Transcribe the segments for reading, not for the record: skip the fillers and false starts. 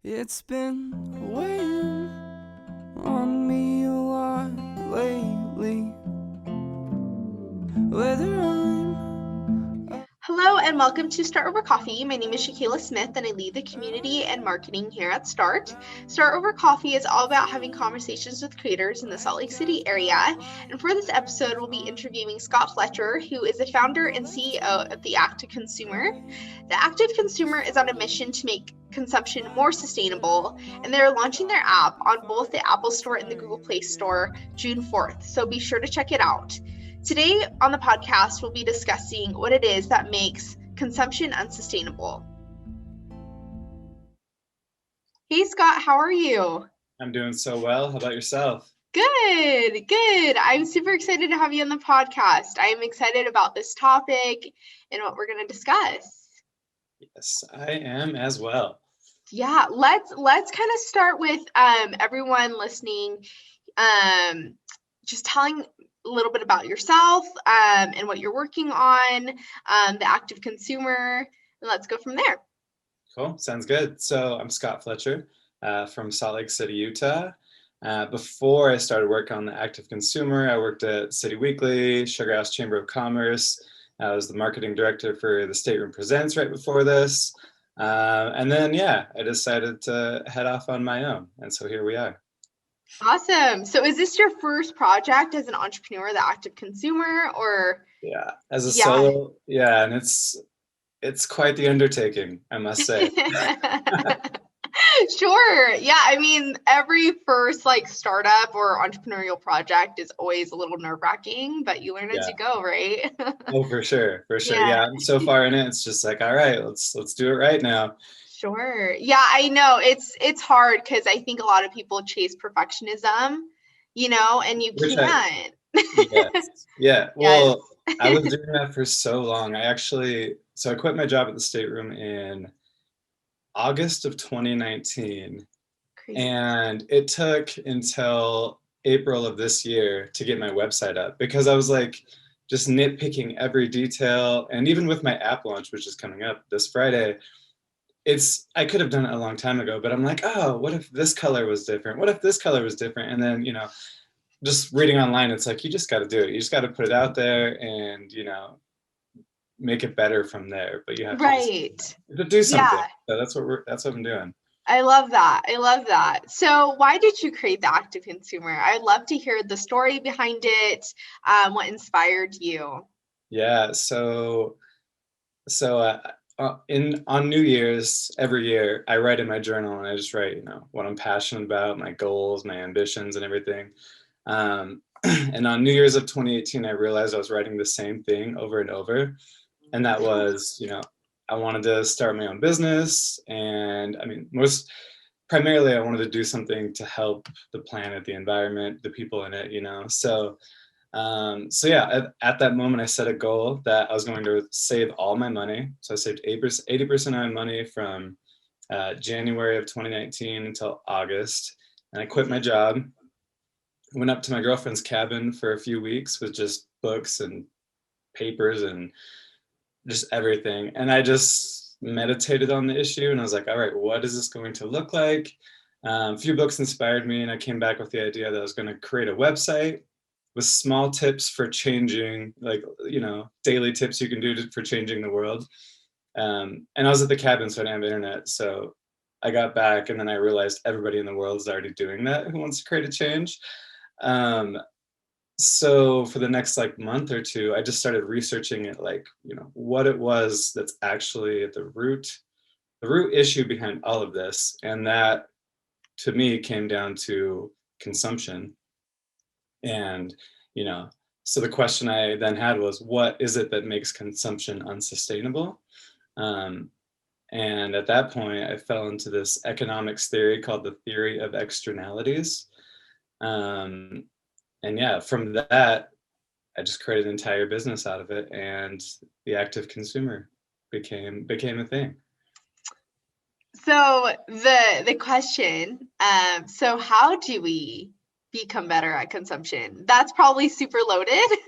It's been weighing on me a lot lately. Whether Hello and welcome to STRT Over Coffee. My name is Shaquila Smith and I lead the community and marketing here at STRT. STRT Over Coffee is all about having conversations with creators in the Salt Lake City area. And for this episode, we'll be interviewing Scott Fletcher, who is the founder and CEO of The Active Consumer. The Active Consumer is on a mission to make consumption more sustainable, and they're launching their app on both the Apple Store and the Google Play Store June 4th. So be sure to check it out. Today on the podcast, we'll be discussing what it is that makes consumption unsustainable. Hey, Scott, how are you? I'm doing so well. How about yourself? Good. I'm super excited to have you on the podcast. I'm excited about this topic and what we're going to discuss. Yes, I am as well. Yeah, let's kind of start with everyone listening, just telling a little bit about yourself and what you're working on, the Active Consumer, and let's go from there. Cool. Sounds good. So I'm Scott Fletcher from Salt Lake City, Utah. Before I started work on the Active Consumer, I worked at City Weekly, Sugar House Chamber of Commerce. I was the marketing director for the Stateroom Presents right before this. And then, I decided to head off on my own. And so here we are. Awesome. So is this your first project as an entrepreneur, the Active Consumer, or? Yeah, as a solo, and it's quite the undertaking, I must say. Sure. Yeah. I mean, every first startup or entrepreneurial project is always a little nerve-wracking, but you learn as you go, right? Oh, for sure. Yeah. I'm so far in it. It's just like, all right, let's do it right now. Sure. Yeah, I know it's hard because I think a lot of people chase perfectionism, and you can't. Yes. Yeah. Well, yes. I was doing that for so long. I quit my job at the Stateroom in August of 2019. Crazy. And it took until April of this year to get my website up because I was just nitpicking every detail. And even with my app launch, which is coming up this Friday, I could have done it a long time ago, but I'm like, oh, what if this color was different? What if this color was different? And then, just reading online, it's like, you just got to do it. You just got to put it out there and, make it better from there. But you have to do something. Yeah. So that's what I'm doing. I love that. So why did you create the Active Consumer? I'd love to hear the story behind it. What inspired you? Yeah. So on New Year's every year, I write in my journal and I just write, what I'm passionate about, my goals, my ambitions, and everything. And on New Year's of 2018, I realized I was writing the same thing over and over. And that was, I wanted to start my own business. And I mean, primarily I wanted to do something to help the planet, the environment, the people in it, So at that moment, I set a goal that I was going to save all my money. So I saved 80% of my money from January of 2019 until August. And I quit my job, went up to my girlfriend's cabin for a few weeks with just books and papers and just everything. And I just meditated on the issue and I was like, all right, what is this going to look like? A few books inspired me and I came back with the idea that I was going to create a website with small tips for changing, daily tips you can do for changing the world. And I was at the cabin, so I didn't have internet. So I got back and then I realized everybody in the world is already doing that who wants to create a change. So for the next month or two, I just started researching it, what it was that's actually at the root issue behind all of this. And that to me came down to consumption. And, so the question I then had was, what is it that makes consumption unsustainable? And at that point, I fell into this economics theory called the Theory of Externalities. From that, I just created an entire business out of it, and the Active Consumer became a thing. So the question, so how do we become better at consumption? That's probably super loaded,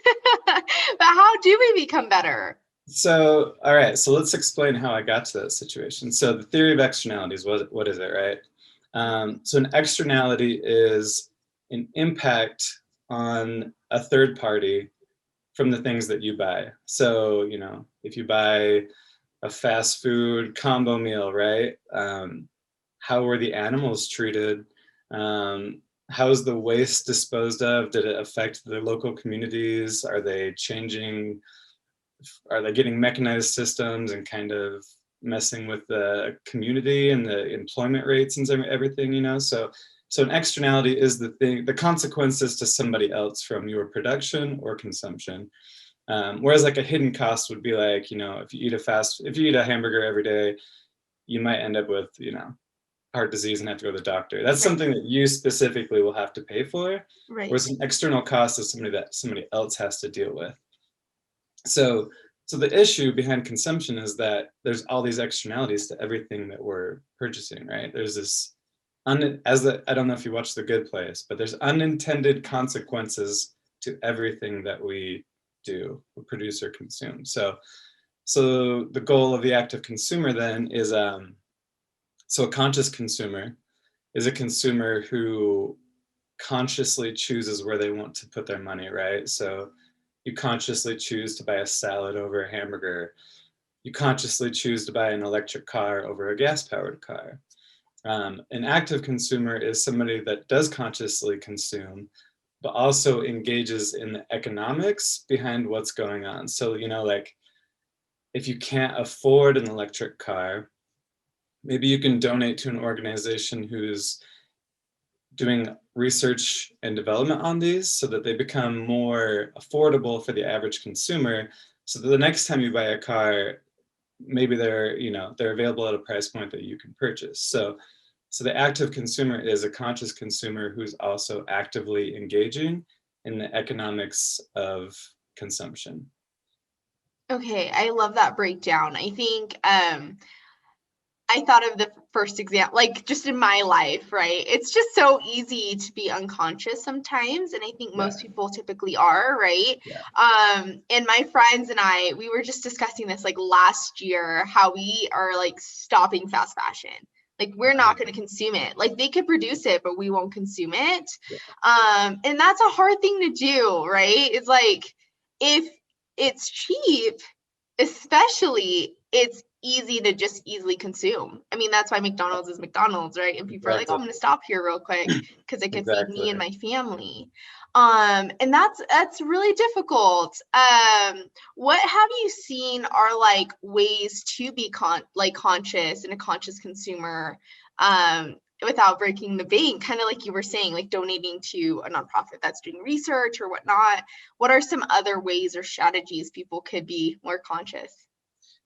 but how do we become better? So, all right, so let's explain how I got to that situation. So the theory of externalities, what is it, right? So an externality is an impact on a third party from the things that you buy. So, if you buy a fast food combo meal, right? How were the animals treated? How's the waste disposed of? Did it affect the local communities? Are they getting mechanized systems and kind of messing with the community and the employment rates and everything, so an externality is the consequences to somebody else from your production or consumption. Whereas like a hidden cost would be like, if you eat a hamburger every day, you might end up with, heart disease and have to go to the doctor. That's Right. something that you specifically will have to pay for. Right. Whereas an external cost is somebody else has to deal with. So the issue behind consumption is that there's all these externalities to everything that we're purchasing, right? There's this I don't know if you watch The Good Place, but there's unintended consequences to everything that we do, we produce or consume. So the goal of the active consumer then is so a conscious consumer is a consumer who consciously chooses where they want to put their money, right? So you consciously choose to buy a salad over a hamburger. You consciously choose to buy an electric car over a gas-powered car. An active consumer is somebody that does consciously consume, but also engages in the economics behind what's going on. So, like if you can't afford an electric car, maybe you can donate to an organization who's doing research and development on these so that they become more affordable for the average consumer, so that the next time you buy a car, maybe they're available at a price point that you can purchase. So the active consumer is a conscious consumer who's also actively engaging in the economics of consumption. Okay, I love that breakdown. I think I thought of the first example, like just in my life, right? It's just so easy to be unconscious sometimes, and I think most people typically are, right? Yeah. And my friends and I, we were just discussing this like last year, how we are like stopping fast fashion. Like we're not going to consume it. Like they could produce it, but we won't consume it. And that's a hard thing to do, right? It's like if it's cheap, especially, it's easy to just easily consume. I mean, that's why McDonald's is McDonald's, right? And people are like, oh, I'm going to stop here real quick because it can feed me and my family. And that's really difficult. What have you seen are like ways to be conscious and a conscious consumer without breaking the bank, kind of like you were saying, like donating to a nonprofit that's doing research or whatnot? What are some other ways or strategies people could be more conscious?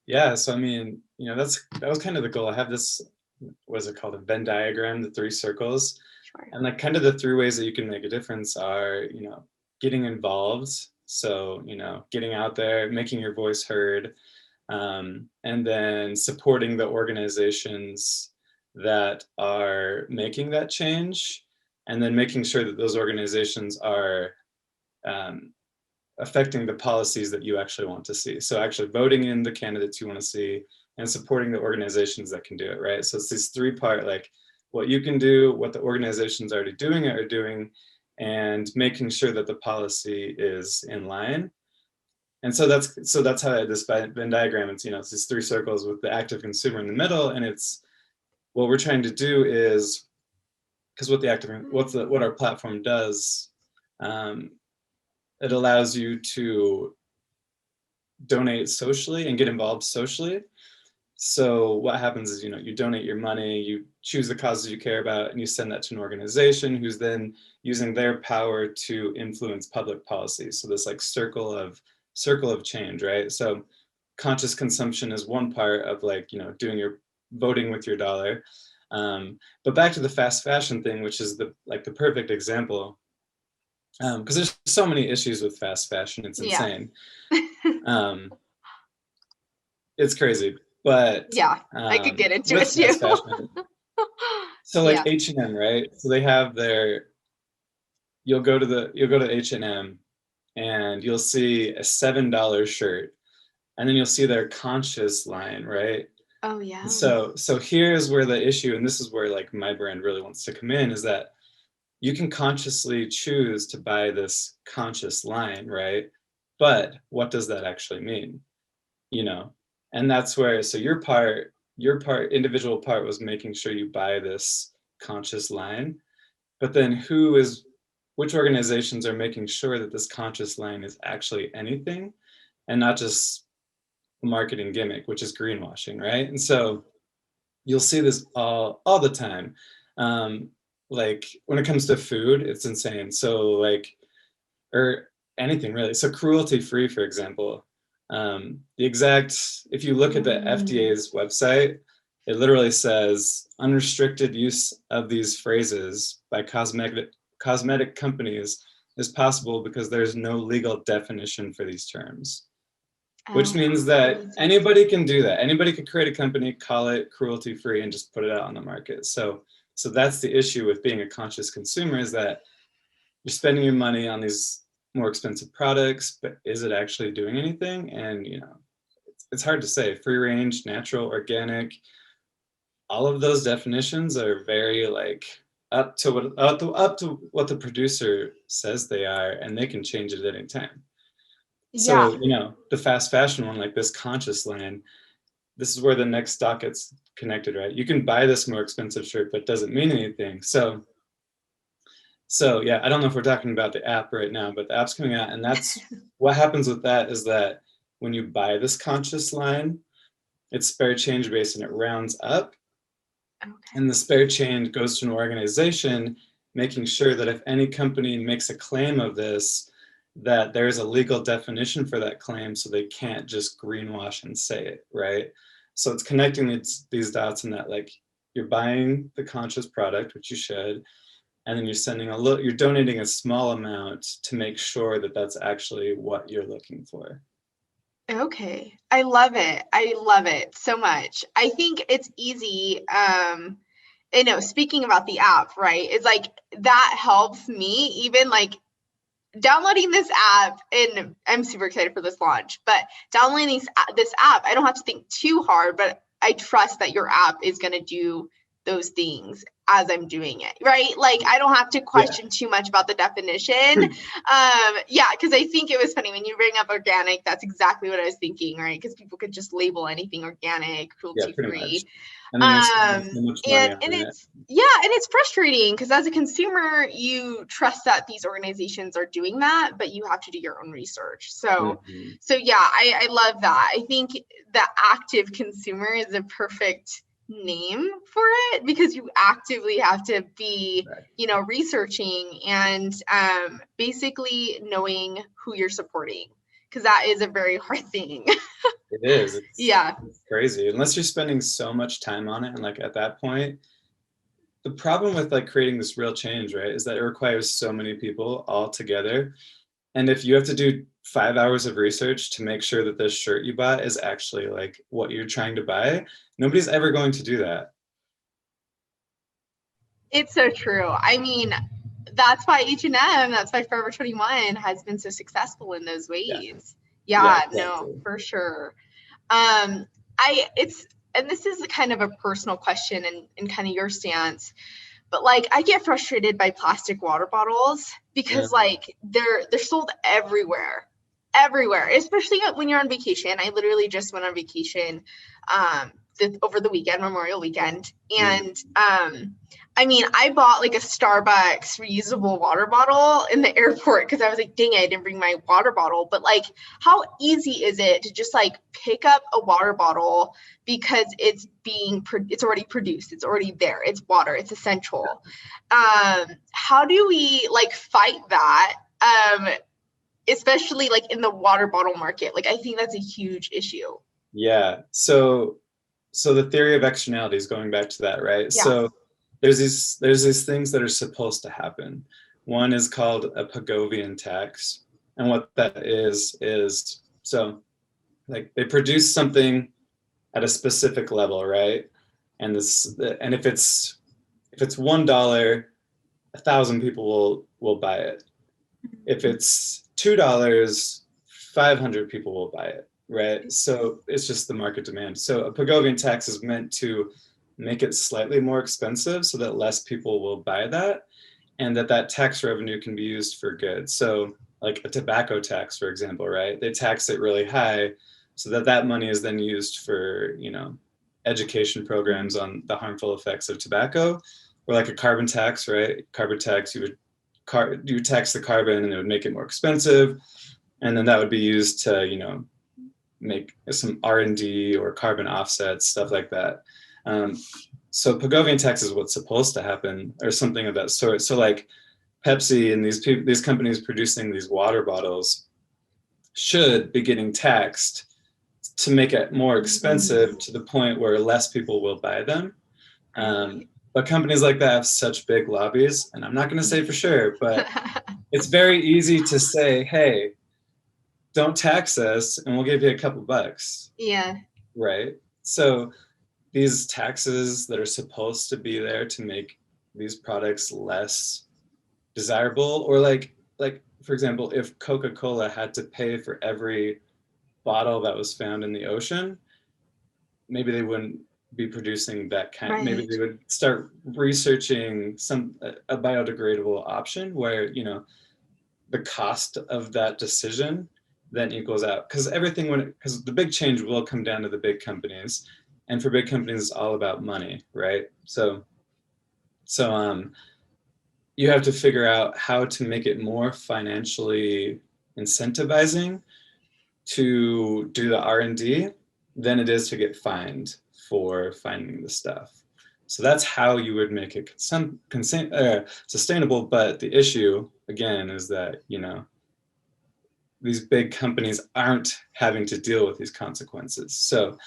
Yeah, so I mean, that was kind of the goal. I have this, what is it called, a Venn diagram, the three circles. Sure. And like kind of the three ways that you can make a difference are, getting involved. So, getting out there, making your voice heard, and then supporting the organizations that are making that change, and then making sure that those organizations are affecting the policies that you actually want to see. So actually voting in the candidates you want to see and supporting the organizations that can do it, right? So it's this three-part, like what you can do, what the organizations already doing are doing, and making sure that the policy is in line. And so that's how this Venn diagram, it's these three circles with the active consumer in the middle, and it's what we're trying to do is, because what our platform does, it allows you to donate socially and get involved socially. So what happens is, you donate your money, you choose the causes you care about, and you send that to an organization who's then using their power to influence public policy. So this like circle of change, right? So conscious consumption is one part of like, doing your voting with your dollar. But back to the fast fashion thing, which is the perfect example, because there's so many issues with fast fashion, it's insane. It's crazy, but Yeah, I could get into with it fast too. fashion, so like H&M, right? So they have you'll go to H&M and you'll see a $7 shirt and then you'll see their conscious line, right? Oh yeah. So here's where the issue, and this is where like my brand really wants to come in, is that you can consciously choose to buy this conscious line, right? But what does that actually mean? You know, and that's where, so your individual part was making sure you buy this conscious line, but then which organizations are making sure that this conscious line is actually anything and not just a marketing gimmick, which is greenwashing, right? And so you'll see this all the time. Like when it comes to food, it's insane. So like, or anything really. So cruelty free, for example, if you look at the FDA's website, it literally says unrestricted use of these phrases by cosmetic companies is possible because there's no legal definition for these terms. Which means that anybody can do that. Anybody could create a company, call it cruelty free, and just put it out on the market. So that's the issue with being a conscious consumer, is that you're spending your money on these more expensive products, but is it actually doing anything? And you know, it's hard to say. Free range, natural, organic, all of those definitions are very like up to what the producer says they are, and they can change it at any time. So, you know, the fast fashion one, like this conscious line, this is where the next stock gets connected, right? You can buy this more expensive shirt, but it doesn't mean anything. So yeah, I don't know if we're talking about the app right now, but the app's coming out, and that's what happens with that is that when you buy this conscious line, it's spare change based and it rounds up. Okay. And the spare change goes to an organization, making sure that if any company makes a claim of this, that there's a legal definition for that claim, so they can't just greenwash and say it, right? So it's connecting these dots, in that like you're buying the conscious product, which you should, and then you're donating a small amount to make sure that that's actually what you're looking for. Okay. I love it. I love it so much. I think it's easy. You know, speaking about the app, right? It's like that helps me even like downloading this app, and I'm super excited for this launch, but downloading this app, I don't have to think too hard, but I trust that your app is going to do those things as I'm doing it, right? Like I don't have to question too much about the definition. Yeah, because I think it was funny when you bring up organic, that's exactly what I was thinking, right? Because people could just label anything organic, cruelty free. And it's frustrating because as a consumer, you trust that these organizations are doing that, but you have to do your own research. So yeah, I love that. I think the active consumer is a perfect name for it, because you actively have to be, you know, researching and basically knowing who you're supporting, because that is a very hard thing. It is. It's crazy unless you're spending so much time on it. And like at that point, the problem with like creating this real change, right, is that it requires so many people all together. And if you have to do 5 hours of research to make sure that this shirt you bought is actually like what you're trying to buy, nobody's ever going to do that. It's so true. I mean, that's why H&M, that's why Forever 21 has been so successful in those ways. Yeah, exactly. No, for sure. And this is kind of a personal question and kind of your stance, but like I get frustrated by plastic water bottles because like they're sold everywhere, especially when you're on vacation. I literally just went on vacation over the weekend, Memorial Weekend, and I mean, I bought like a Starbucks reusable water bottle in the airport because I was like, dang it, I didn't bring my water bottle. But like, how easy is it to just like pick up a water bottle because it's already produced, it's already there, it's water, it's essential. How do we like fight that? Especially like in the water bottle market? Like, I think that's a huge issue. Yeah. So the theory of externalities, going back to that, right? Yeah. So there's these things that are supposed to happen. One is called a Pagovian tax. And what that is so like they produce something at a specific level, right? And if it's $1, 1,000 people will buy it. If it's $2, 500 people will buy it, right? So it's just the market demand. So a Pagovian tax is meant to make it slightly more expensive so that less people will buy that, and that tax revenue can be used for good. So like a tobacco tax, for example, right? They tax it really high so that money is then used for, education programs on the harmful effects of tobacco, or like a carbon tax, right? Carbon tax, you would tax the carbon and it would make it more expensive. And then that would be used to, make some R&D or carbon offsets, stuff like that. So Pagovian tax is what's supposed to happen, or something of that sort. So like Pepsi and these companies producing these water bottles should be getting taxed to make it more expensive to the point where less people will buy them. But companies like that have such big lobbies, and I'm not going to say for sure, but it's very easy to say, hey, don't tax us and we'll give you a couple bucks. Yeah. Right? So these taxes that are supposed to be there to make these products less desirable, or like for example, if Coca-Cola had to pay for every bottle that was found in the ocean, maybe they wouldn't be producing that kind. Right. Maybe they would start researching a biodegradable option where the cost of that decision then equals out, because because the big change will come down to the big companies, and for big companies it's all about money, right? So you have to figure out how to make it more financially incentivizing to do the R&D than it is to get fined for finding the stuff. So that's how you would make it sustainable. But the issue, again, is that, these big companies aren't having to deal with these consequences. So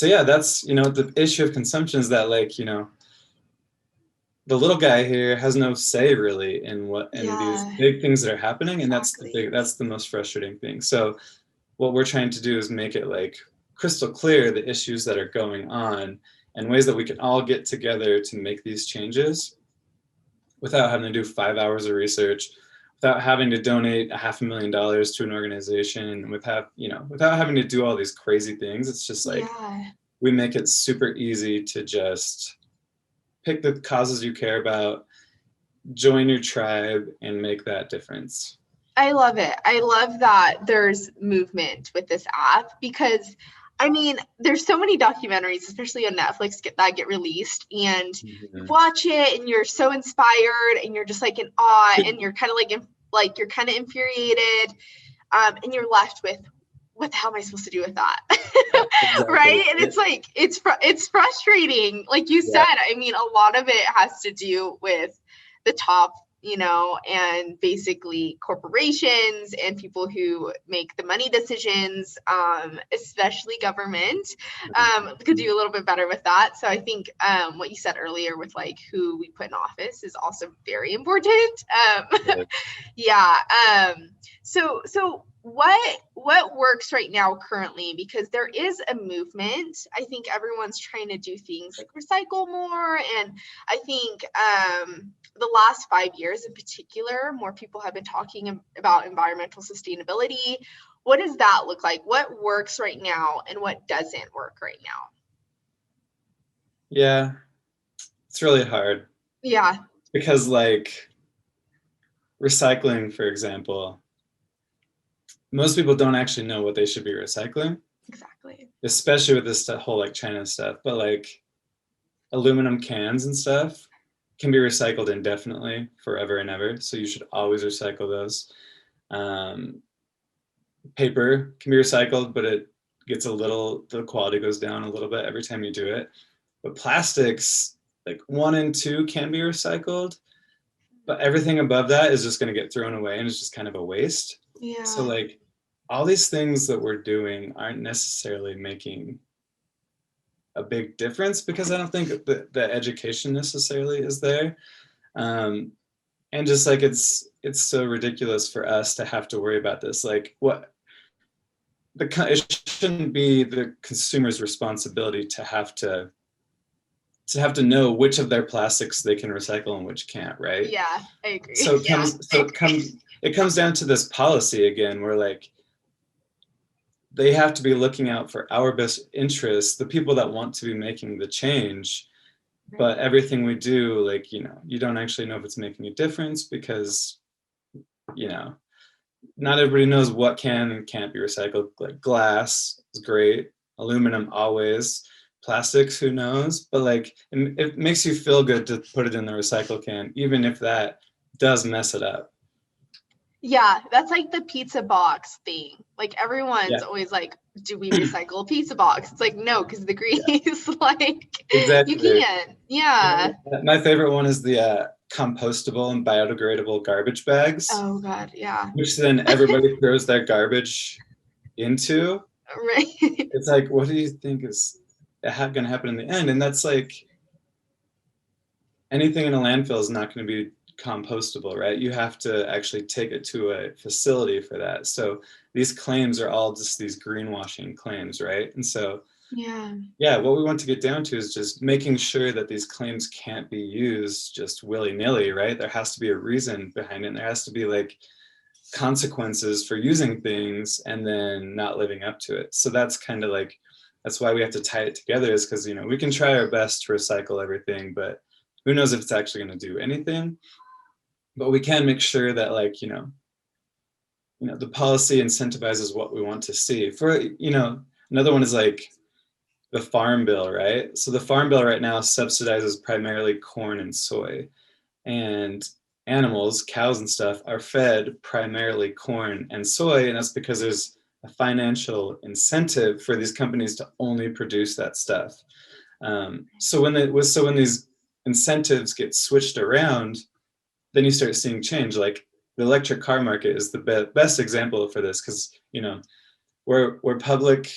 yeah, that's, the issue of consumption is that, like, the little guy here has no say really in these big things that are happening. And that's the most frustrating thing. So what we're trying to do is make it like crystal clear the issues that are going on and ways that we can all get together to make these changes without having to do 5 hours of research, without having to donate $500,000 to an organization, without having to do all these crazy things. It's just like, we make it super easy to just pick the causes you care about, join your tribe, and make that difference. I love it. I love that there's movement with this app, because there's so many documentaries, especially on Netflix, that get released, and you watch it and you're so inspired and you're just like in awe, and you're kind of like you're kind of infuriated, and you're left with, what the hell am I supposed to do with that? Exactly. Right? And it's like, it's frustrating. Like you said, a lot of it has to do with the top, and basically corporations and people who make the money decisions, especially government, could do a little bit better with that. So I think what you said earlier with like who we put in office is also very important. So what works right now currently, because there is a movement. I think everyone's trying to do things like recycle more, and I think the last 5 years in particular, more people have been talking about environmental sustainability. What does that look like? What works right now and what doesn't work right now? Yeah, it's really hard. Yeah. Because like recycling, for example, most people don't actually know what they should be recycling. Exactly. Especially with this whole like China stuff, but like aluminum cans and stuff can be recycled indefinitely, forever and ever. So you should always recycle those. Paper can be recycled, but it gets the quality goes down a little bit every time you do it. But plastics, like 1 and 2 can be recycled, but everything above that is just going to get thrown away, and it's just kind of a waste. Yeah. So like all these things that we're doing aren't necessarily making a big difference, because I don't think the education necessarily is there. And just like it's so ridiculous for us to have to worry about this. Like it shouldn't be the consumer's responsibility to have to know which of their plastics they can recycle and which can't, right? Yeah, I agree. So it comes down to this policy again, where like they have to be looking out for our best interests, the people that want to be making the change. But everything we do, like, you know, you don't actually know if it's making a difference because, you know, not everybody knows what can and can't be recycled. Like glass is great, aluminum always, plastics, who knows? But like, it makes you feel good to put it in the recycle can, even if that does mess it up. Yeah, that's like the pizza box thing. Like everyone's Yeah, always like, do we recycle a pizza box? It's like, no, because the grease, like you exactly. can't. Yeah. My favorite one is the compostable and biodegradable garbage bags, Oh God, yeah. which then everybody throws their garbage into. Right. It's like, what do you think is going to happen in the end? And that's like, anything in a landfill is not going to be compostable, right? You have to actually take it to a facility for that. So these claims are all just these greenwashing claims, right? And so, Yeah. yeah, what we want to get down to is just making sure that these claims can't be used just willy-nilly, right? There has to be a reason behind it. And there has to be like consequences for using things and then not living up to it. So that's kind of like, that's why we have to tie it together, is because, you know, we can try our best to recycle everything, but who knows if it's actually going to do anything. But we can make sure that, like, the policy incentivizes what we want to see. For, another one is like the farm bill, right? So the farm bill right now subsidizes primarily corn and soy, and animals, cows and stuff, are fed primarily corn and soy, and that's because there's a financial incentive for these companies to only produce that stuff. So when these incentives get switched around, then you start seeing change. Like the electric car market is the best example for this, because where public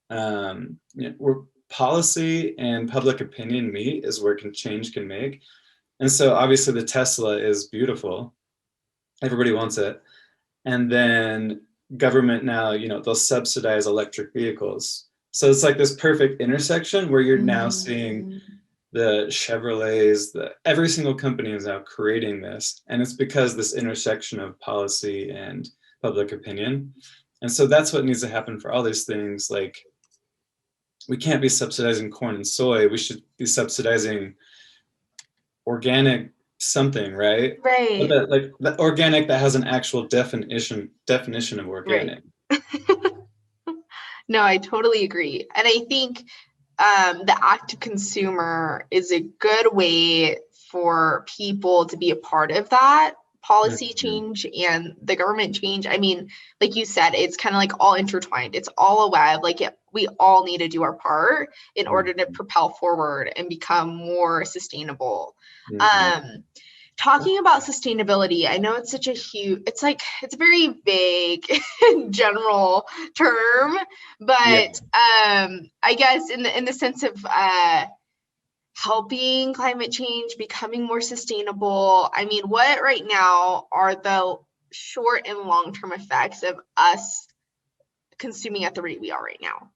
where policy and public opinion meet is where change can make. And so obviously the Tesla is beautiful, everybody wants it, and then government now, they'll subsidize electric vehicles. So it's like this perfect intersection where you're now seeing the Chevrolets, every single company is now creating this, and it's because this intersection of policy and public opinion. And so that's what needs to happen for all these things. Like, we can't be subsidizing corn and soy. We should be subsidizing organic something, right? But Right. like the organic that has an actual definition of organic. Right. No, I totally agree. And I think the active consumer is a good way for people to be a part of that policy change and the government change. I mean, like you said, it's kind of like all intertwined. It's all a web. Like we all need to do our part in order to propel forward and become more sustainable. Talking about sustainability, I know it's such a huge, it's a very vague general term, but I guess in the sense of helping climate change, becoming more sustainable, I mean, what right now are the short and long-term effects of us consuming at the rate we are right now?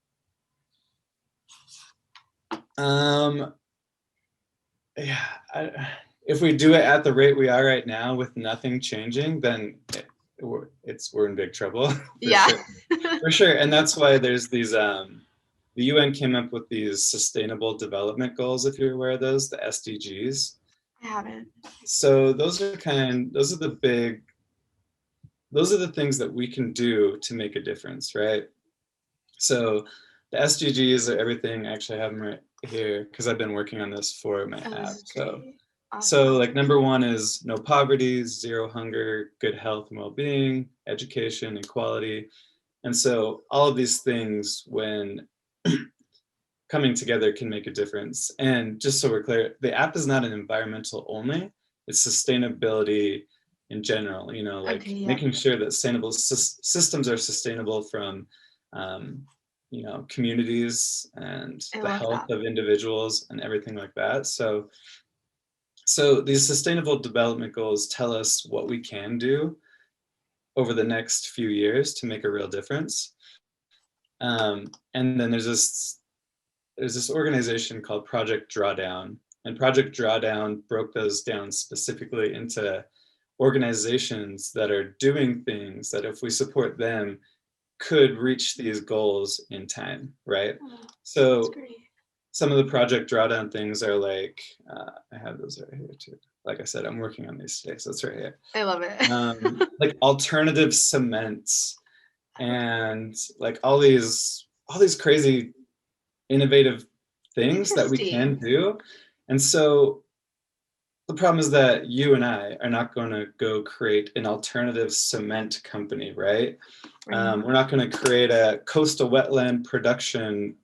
If we do it at the rate we are right now with nothing changing, then we're in big trouble. For sure. And that's why there's these the UN came up with these sustainable development goals, if you're aware of those, the SDGs. I haven't. So those are the things that we can do to make a difference, right? So the SDGs are everything. Actually, I have them right here because I've been working on this for my app. So like number 1 is no poverty, 0 hunger, good health and well-being, education, equality. And so all of these things, when coming together, can make a difference. And just so we're clear, the app is not an environmental only, it's sustainability in general, making sure that sustainable systems are sustainable from communities and the health of individuals and everything like that. So these sustainable development goals tell us what we can do over the next few years to make a real difference. And then there's this organization called Project Drawdown, and Project Drawdown broke those down specifically into organizations that are doing things that, if we support them, could reach these goals in time, right? Oh, that's So great. some of the project drawdown things are like, I have those right here too. Like I said, I'm working on these today, so it's right here. I love it. Like alternative cements and like all these crazy innovative things that we can Interesting. do. And so the problem is that you and I are not going to go create an alternative cement company, right? Right. We're not going to create a coastal wetland production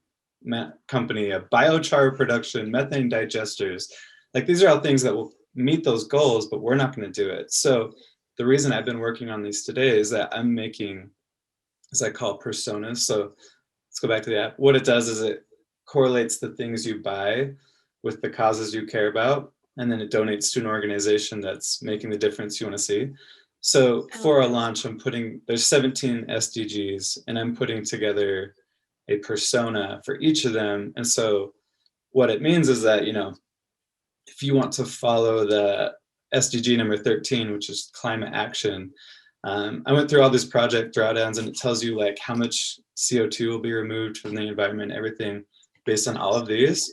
company, a biochar production, methane digesters. Like these are all things that will meet those goals, but we're not going to do it. So the reason I've been working on these today is that I'm making, as I call, personas. So let's go back to the app. What it does is it correlates the things you buy with the causes you care about, and then it donates to an organization that's making the difference you want to see. So I love for our this. launch, there's 17 SDGs, and I'm putting together a persona for each of them. And so what it means is that, if you want to follow the SDG number 13, which is climate action, I went through all these project drawdowns, and it tells you like how much CO2 will be removed from the environment, everything based on all of these.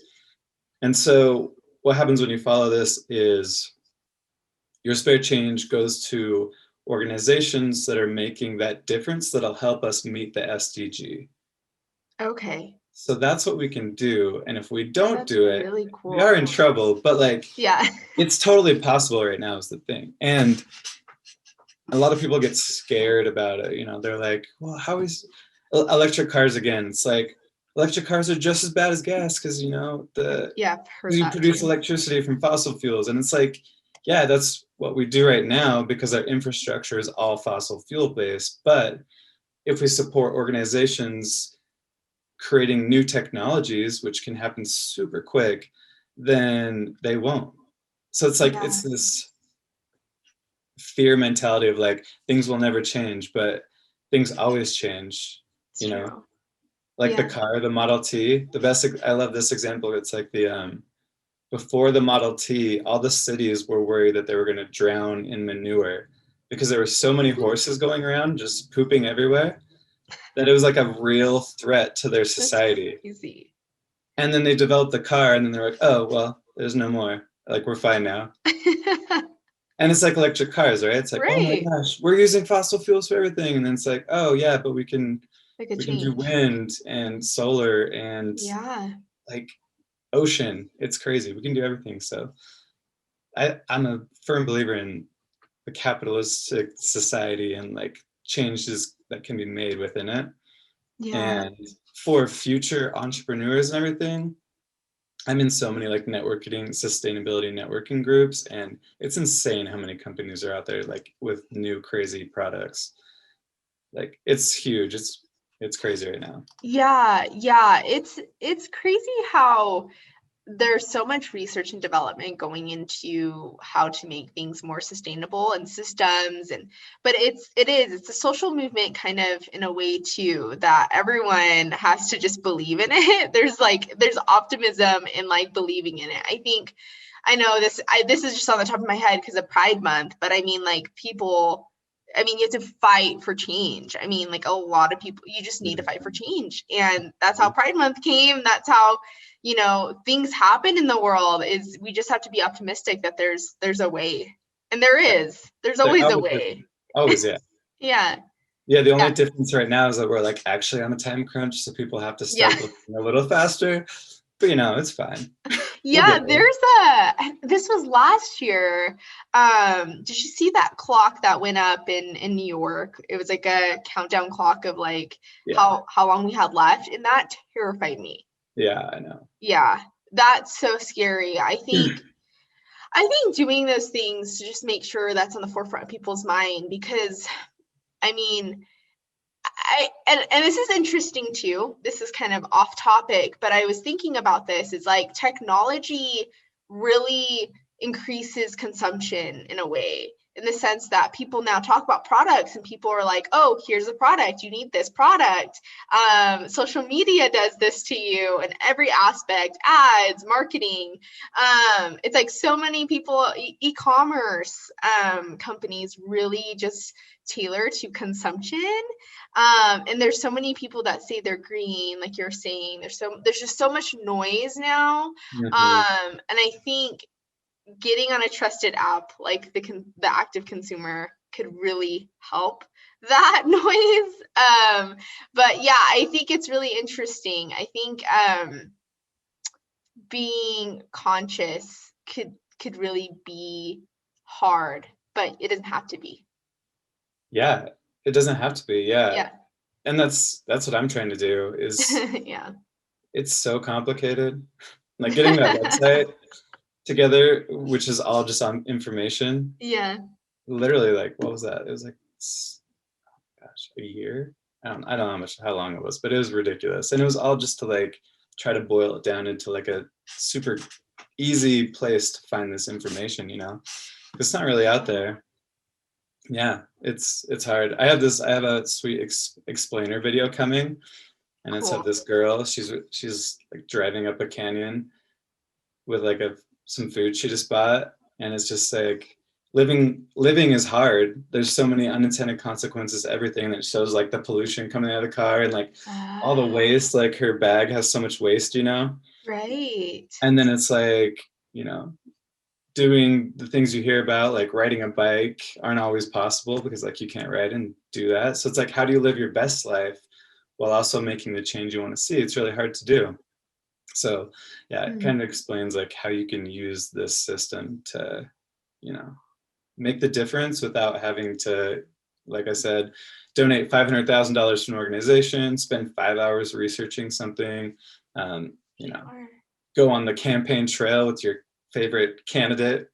And so what happens when you follow this is your spare change goes to organizations that are making that difference that'll help us meet the SDG. Okay. So that's what we can do. And if we don't That's do it, really we are cool. in trouble. But like, Yeah. it's totally possible right now is the thing. And a lot of people get scared about it. They're like, well, how is electric cars again? It's like electric cars are just as bad as gas because, Yeah, I've heard you that produce too. electricity from fossil fuels. And it's like, yeah, that's what we do right now because our infrastructure is all fossil fuel based. But if we support organizations creating new technologies, which can happen super quick, then they won't. So it's like, Yeah, it's this fear mentality of like, things will never change, but things always change, it's you know? true. Like the Yeah. car, the Model T, I love this example. It's like before the Model T, all the cities were worried that they were going to drown in manure because there were so many horses going around just pooping everywhere that it was like a real threat to their That's society. crazy. And then they developed the car, and then they're like, oh, well, there's no more. Like, we're fine now. And it's like electric cars, right? It's like, oh my Right. gosh, we're using fossil fuels for everything. And then it's like, oh yeah, but we can Like a do change. wind and solar and Yeah. like ocean. It's crazy. We can do everything. So I'm a firm believer in the capitalistic society and like changes that can be made within it. Yeah. And for future entrepreneurs and everything, I'm in so many like sustainability networking groups, and it's insane how many companies are out there like with new crazy products. Like it's huge. It's crazy right now. Yeah. Yeah. It's crazy how there's so much research and development going into how to make things more sustainable and systems but it's a social movement kind of in a way too that everyone has to just believe in it. There's optimism in like believing in it. I know this is just on the top of my head because of Pride Month, but I mean like you have to fight for change. I mean, like a lot of people, you just need to fight for change. And that's how Pride Month came. That's how, things happen in the world is we just have to be optimistic that there's a way. And there's There always a always is. way. Always, yeah. Yeah. Yeah, the only Yeah. difference right now is that we're like actually on a time crunch, so people have to Yeah. start looking a little faster. But it's fine. We'll Yeah. get there. This was last year. Did you see that clock that went up in New York? It was like a countdown clock of like Yeah. how long we had left. And that terrified me. Yeah, I know. Yeah, that's so scary. I think doing those things to just make sure that's on the forefront of people's mind because I mean, and this is interesting too. This is kind of off topic, but I was thinking about this. It's like technology really increases consumption in a way. in the sense that people now talk about products and people are like, oh, here's a product, you need this product. Social media does this to you in every aspect, ads, marketing. It's like so many people, e-commerce companies really just tailor to consumption. And there's so many people that say they're green, like you're saying, there's just so much noise now. And I think getting on a trusted app like the active consumer could really help that noise. But yeah, I think it's really interesting. I think being conscious could really be hard, but it doesn't have to be. Yeah, it doesn't have to be. Yeah. And that's what I'm trying to do is Yeah. it's so complicated. Like getting that website together, which is all just on information. Yeah. Literally, like, what was that? It was like, gosh, a year. I don't know how long it was, but it was ridiculous. And it was all just to like try to boil it down into like a super easy place to find this information, you know? It's not really out there. Yeah, it's hard. I have a sweet explainer video coming, and it's Cool. of this girl. She's like driving up a canyon with like some food she just bought, and it's just like living is hard. There's so many unintended consequences to everything. That shows like the pollution coming out of the car and like all the waste. Like her bag has so much waste, you know? Right. And then it's like, you know, doing the things you hear about, like riding a bike, aren't always possible because like you can't ride and do that. So it's like, how do you live your best life while also making the change you want to see? It's really hard to do. So yeah, it kind of explains like how you can use this system to, you know, make the difference without having to, like I said, donate $500,000 to an organization, spend 5 hours researching something, you know, go on the campaign trail with your favorite candidate,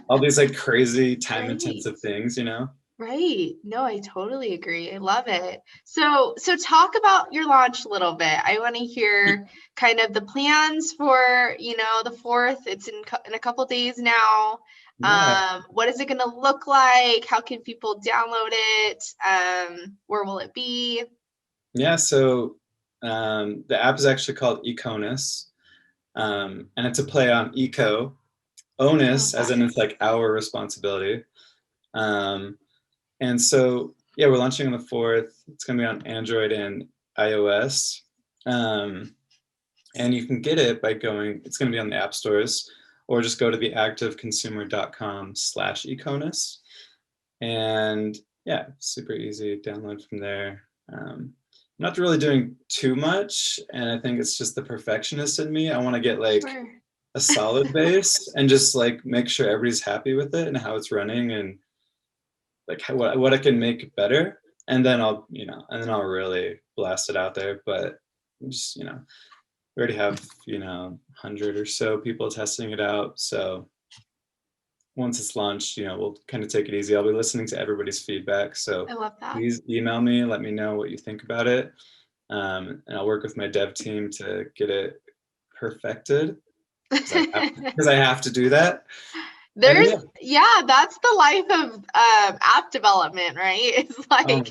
all these like crazy time intensive things, you know? Right. No, I totally agree. I love it. So talk about your launch a little bit. I want to hear kind of the plans for, you know, the 4th. It's in a couple days now. Yeah. What is it going to look like? How can people download it? Where will it be? Yeah, so the app is actually called Econus, and it's a play on eco, onus, as in it's like our responsibility. And so, yeah, we're launching on the 4th. It's going to be on Android and iOS. And you can get it by it's going to be on the app stores, or just go to theactiveconsumer.com/Econus. And yeah, super easy, download from there. Not really doing too much, and I think it's just the perfectionist in me. I want to get like a solid base and just like make sure everybody's happy with it and how it's running and like what I can make better, and then I'll really blast it out there. But just, you know, we already have, you know, 100 or so people testing it out. So once it's launched, you know, we'll kind of take it easy. I'll be listening to everybody's feedback. So I love that. Please email me, let me know what you think about it. And I'll work with my dev team to get it perfected, because I have to do that. That's the life of app development, right? It's like you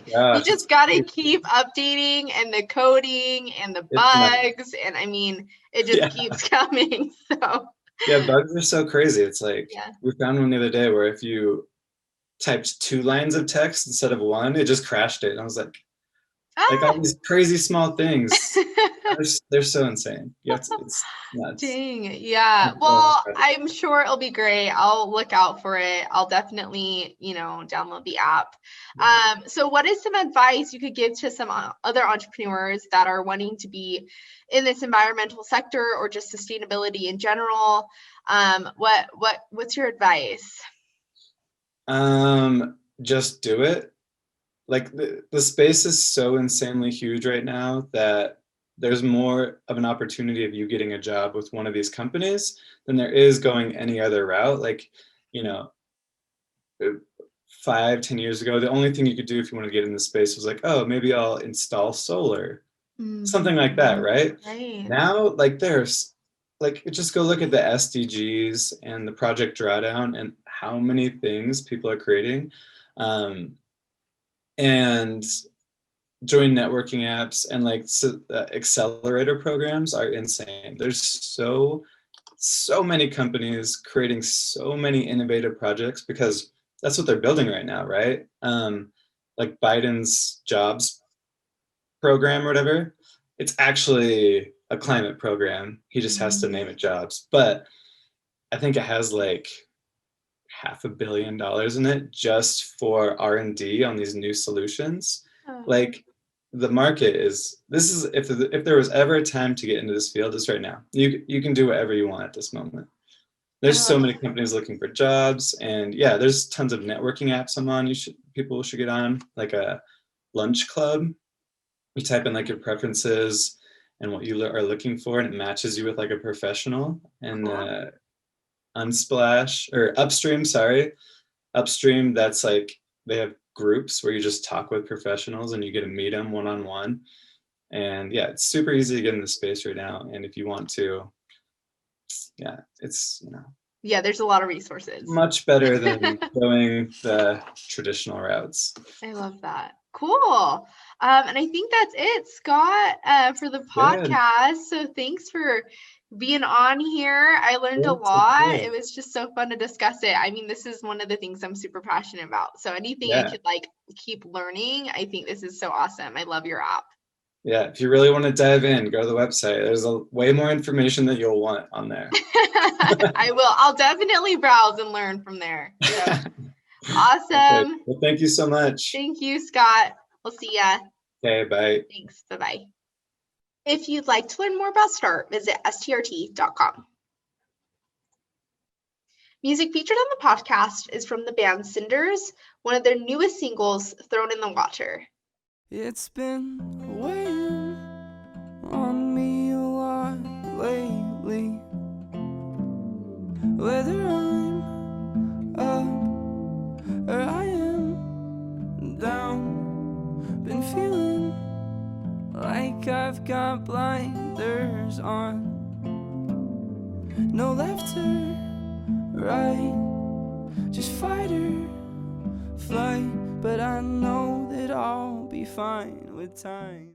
just got to keep updating and the coding and the bugs, and I mean, it just keeps coming. So yeah, bugs are so crazy. It's like we found one the other day where if you typed 2 lines of text instead of 1, it just crashed it. And I was like all these crazy small things. They're so insane. It's nuts. Dang, yeah. Well, I'm sure it'll be great. I'll look out for it. I'll definitely, you know, download the app. So what is some advice you could give to some other entrepreneurs that are wanting to be in this environmental sector or just sustainability in general? What's your advice? Just do it. Like the space is so insanely huge right now that there's more of an opportunity of you getting a job with one of these companies than there is going any other route. Like, you know, 5-10 years ago, the only thing you could do if you want to get in the space was like, oh, maybe I'll install solar, something like that, right? Now, like there's like, just go look at the SDGs and the Project Drawdown and how many things people are creating. And join networking apps and like accelerator programs are insane. There's so many companies creating so many innovative projects because that's what they're building right now, right? Like Biden's jobs program or whatever, it's actually a climate program. He just has to name it jobs. But I think it has like $500 million in it just for R&D on these new solutions. Like the market is, this is, if there was ever a time to get into this field, it's right now. You can do whatever you want at this moment. There's so many companies looking for jobs, and yeah, there's tons of networking apps I'm on. People should get on, like a lunch club. You type in like your preferences and what you are looking for, and it matches you with like a professional. And Unsplash or Upstream, Upstream, that's like they have groups where you just talk with professionals and you get to meet them one-on-one. And yeah, it's super easy to get in the space right now. And if you want to, yeah, it's, yeah, there's a lot of resources. Much better than going the traditional routes. I love that. Cool. And I think that's it, Scott, for the podcast. So thanks for being on here. I learned a lot. It was just so fun to discuss it. I mean, this is one of the things I'm super passionate about. So anything I could like keep learning, I think this is so awesome. I love your app. Yeah, if you really want to dive in, go to the website. There's way more information that you'll want on there. I will. I'll definitely browse and learn from there. So, awesome. Okay. Well, thank you so much. Thank you, Scott. We'll see ya. Okay, bye. Thanks. Bye-bye. If you'd like to learn more about START, visit STRT.com. Music featured on the podcast is from the band Cinders, one of their newest singles, Thrown in the Water. It's been weighing on me a lot lately, whether I'm up or I am down. Been feeling like I've got blinders on, no left or right, just fight or flight. But I know that I'll be fine with time.